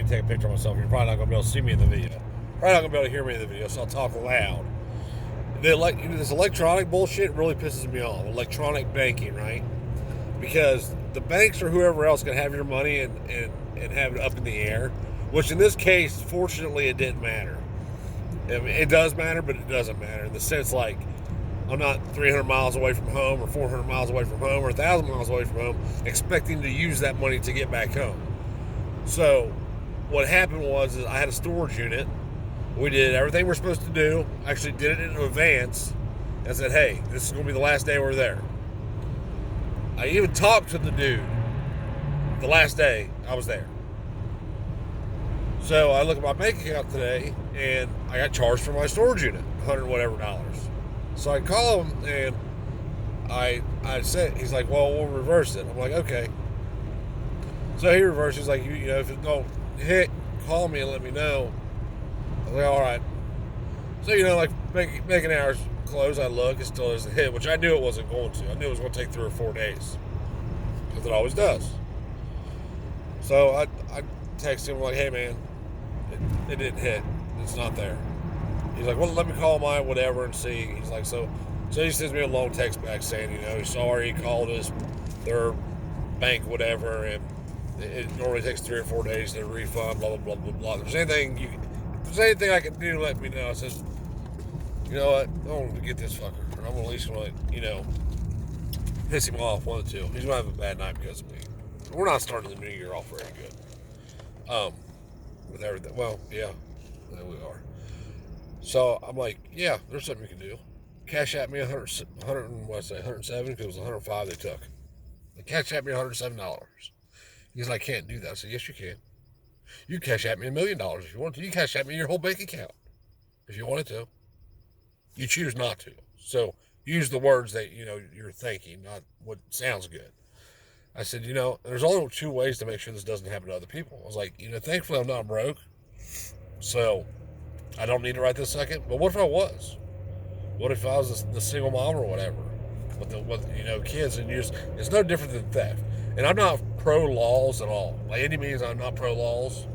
me to take a picture of myself. You're probably not going to be able to see me in the video. Probably not going to be able to hear me in the video, so I'll talk loud. This electronic bullshit really pisses me off. Electronic banking, right? Because the banks or whoever else can have your money and have it up in the air, which in this case, fortunately, it didn't matter. I mean, it does matter, but it doesn't matter in the sense like I'm not 300 miles away from home or 400 miles away from home or 1,000 miles away from home expecting to use that money to get back home. So what happened was is I had a storage unit. We did everything we're supposed to do. Actually did it in advance and said, hey, this is going to be the last day we're there. I even talked to the dude the last day I was there. So I look at my bank account today and I got charged for my storage unit, $100 whatever dollars. So I call him and I said, he's like, well, we'll reverse it. I'm like, okay. So he reverses, he's like, you know, if it don't hit, call me and let me know. I was like, all right. So, you know, like making hours close, I look, it still doesn't hit, which I knew it wasn't going to. I knew it was going to take 3 or 4 days. Because it always does. So I text him like, hey man, it didn't hit. It's not there. He's like, well, let me call my whatever and see. He's like, so he sends me a long text back saying, you know, he's sorry, he called us, their bank, whatever, and it normally takes 3 or 4 days to refund, blah, blah, blah, blah, blah. If there's anything I can do, let me know. I said, you know what, I don't want to get this fucker. I'm at least going to, you know, piss him off, one or two. He's going to have a bad night because of me. We're not starting the new year off very good. With everything. Well, yeah, there we are. So I'm like, yeah, there's something we can do. Cash at me 107 because it was 105 they took. They cash at me $107. He's like, I can't do that. I said, yes, you can. You cash at me $1 million if you want to. You cash at me your whole bank account if you wanted to. You choose not to. So use the words that, you know, you're thinking, not what sounds good. I said, you know, there's only 2 ways to make sure this doesn't happen to other people. I was like, you know, thankfully I'm not broke. So I don't need it right this second. But what if I was? What if I was the single mom or whatever with you know, kids and use? It's no different than theft. And I'm not pro laws at all. By any means, I'm not pro laws.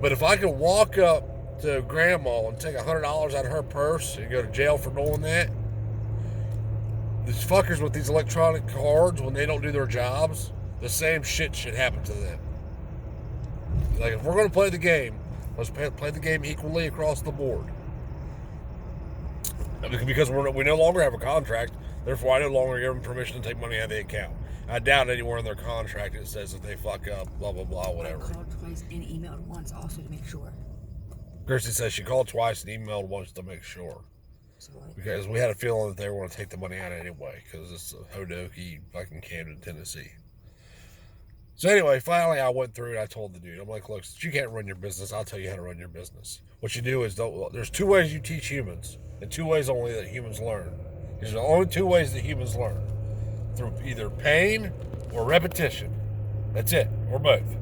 But if I could walk up to grandma and take $100 out of her purse and go to jail for doing that, these fuckers with these electronic cards, when they don't do their jobs, the same shit should happen to them. Like, if we're going to play the game, let's play the game equally across the board. Because we no longer have a contract, therefore I no longer give them permission to take money out of the account. I doubt anywhere in their contract it says that they fuck up, blah, blah, blah, whatever. I called twice and emailed once also to make sure. Kirsty says she called twice and emailed once to make sure. So, like, because we had a feeling that they were going to take the money out anyway, because it's Hodoki, fucking Camden, Tennessee. So anyway, finally I went through and I told the dude, I'm like, look, since you can't run your business, I'll tell you how to run your business. What you do is, there's 2 ways you teach humans, and 2 ways only that humans learn. These are the only 2 ways that humans learn. Through either pain or repetition. That's it, or both.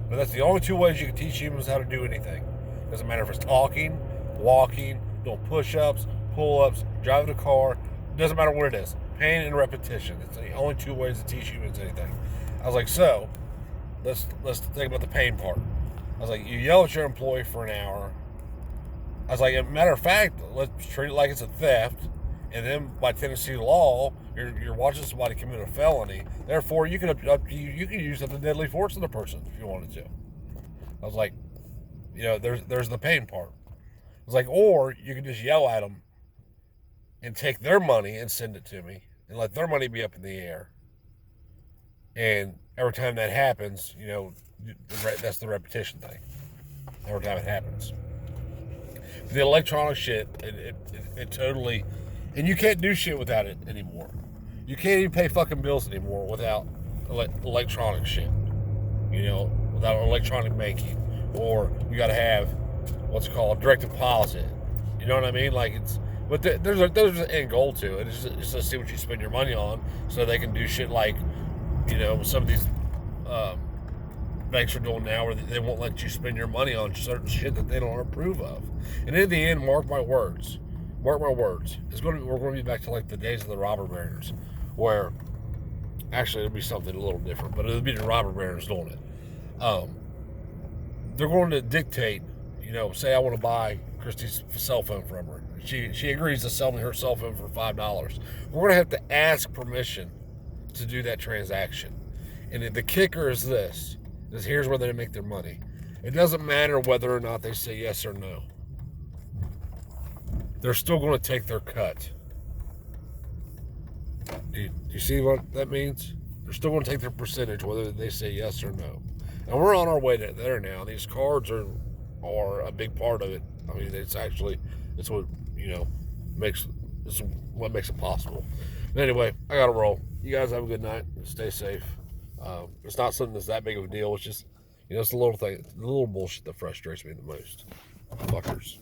But that's the only 2 ways you can teach humans how to do anything. Doesn't matter if it's talking, walking, doing push-ups, pull-ups, driving a car. Doesn't matter what it is. Pain and repetition. It's the only 2 ways to teach humans anything. I was like, so, let's think about the pain part. I was like, you yell at your employee for an hour. I was like, as a matter of fact, let's treat it like it's a theft. And then by Tennessee law, you're watching somebody commit a felony. Therefore, you can use up to deadly force on the person if you wanted to. I was like, you know, there's the pain part. I was like, or you can just yell at them and take their money and send it to me and let their money be up in the air. And every time that happens, you know, that's the repetition thing. Every time it happens. The electronic shit, it totally, and you can't do shit without it anymore. You can't even pay fucking bills anymore without electronic shit. You know, without electronic banking. Or you got to have what's called direct deposit. You know what I mean? Like but there's an end goal to it. It's just to see what you spend your money on, so they can do shit like, you know, some of these banks are doing now, where they won't let you spend your money on certain shit that they don't approve of. And in the end, mark my words, we're going to be back to like the days of the robber barons, where actually it'll be something a little different, but it'll be the robber barons doing it. they're going to dictate, say I want to buy Christy's cell phone from her. She agrees to sell me her cell phone for $5. We're going to have to ask permission to do that transaction. And the kicker is this, is here's where they make their money. It doesn't matter whether or not they say yes or no. They're still going to take their cut. Do you see what that means? They're still going to take their percentage whether they say yes or no. And we're on our way to there now. These cards are a big part of it. I mean, it's what makes it possible. But anyway, I gotta roll. You guys have a good night. Stay safe. It's not something that's that big of a deal. It's just it's the little bullshit that frustrates me the most. Fuckers.